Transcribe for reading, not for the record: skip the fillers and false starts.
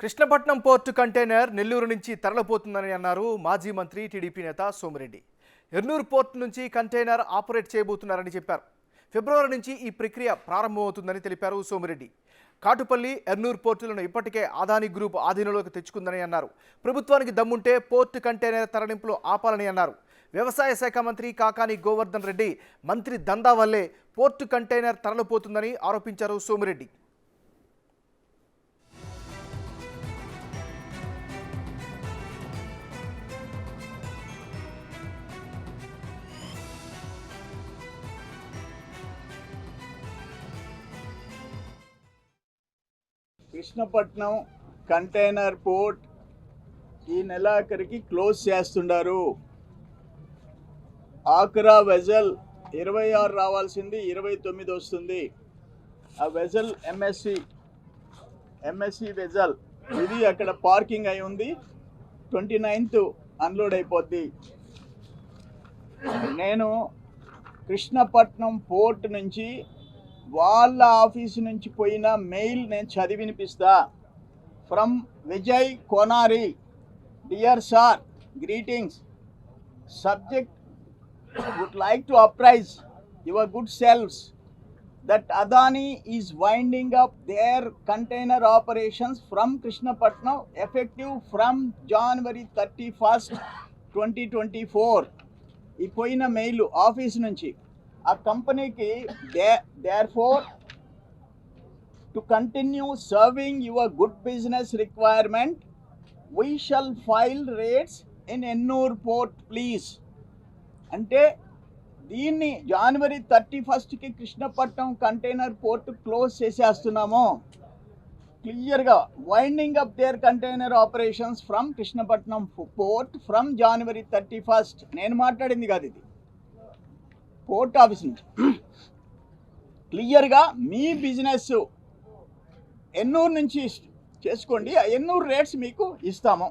Krishnapatnam port container Nellore నుంచి తరలిపోతుందని అన్నారు మాజీ మంత్రి టీడీపీ నేత సోమిరెడ్డి. ఎర్నూరు పోర్టు నుంచి కంటైనర్ ఆపరేట్ చేయబోతున్నారని చెప్పారు. ఫిబ్రవరి నుంచి ఈ ప్రక్రియ ప్రారంభమవుతుందని తెలిపారు సోమిరెడ్డి. కాటుపల్లి, ఎర్నూరు పోర్టులను ఇప్పటికే అదానీ గ్రూప్ ఆధీనంలోకి తెచ్చుకుందని అన్నారు. ప్రభుత్వానికి దమ్ముంటే పోర్టు కంటైనర్ తరలింపులు ఆపాలని అన్నారు. వ్యవసాయ శాఖ మంత్రి కాకాని గోవర్ధన్ రెడ్డి మంత్రి దందా వల్లే పోర్టు కంటైనర్ తరలిపోతుందని ఆరోపించారు సోమిరెడ్డి. కృష్ణపట్నం కంటైనర్ పోర్ట్ ఈ నెలాఖరికి క్లోజ్ చేస్తున్నారు. ఆక్రా వెజల్ 26 రావాల్సింది 29 వస్తుంది. ఆ వెజల్ ఎంఎస్సి వెజల్ ఇది అక్కడ పార్కింగ్ అయి ఉంది. 29th అన్లోడ్ అయిపోద్ది. నేను కృష్ణపట్నం పోర్ట్ నుంచి వాళ్ళ ఆఫీసు నుంచి పోయిన మెయిల్ నేను చదివి వినిపిస్తా. From Vijay Konari. Dear sir, greetings. Subject would like to apprise your good selves that Adani is winding up their container operations from Krishnapatnam effective from January 31st, 2024. ఈ పోయిన మెయిల్ ఆఫీస్ నుంచి ఆ కంపెనీకి therefore to continue serving your good business requirement we shall file rates in Ennur port please. అంటే దీన్ని జనవరి 31st Krishnapatnam container port close చేసేస్తున్నాము. క్లియర్గా winding up there container operations from Krishnapatnam port from January 31st. నేను మాట్లాడింది కాదు, ఇది పోర్ట్ ఆఫీస్ నుంచి క్లియర్గా మీ బిజినెస్ ఎన్నూరు నుంచి చేసుకోండి, ఎన్నూరు రేట్స్ మీకు ఇస్తాము.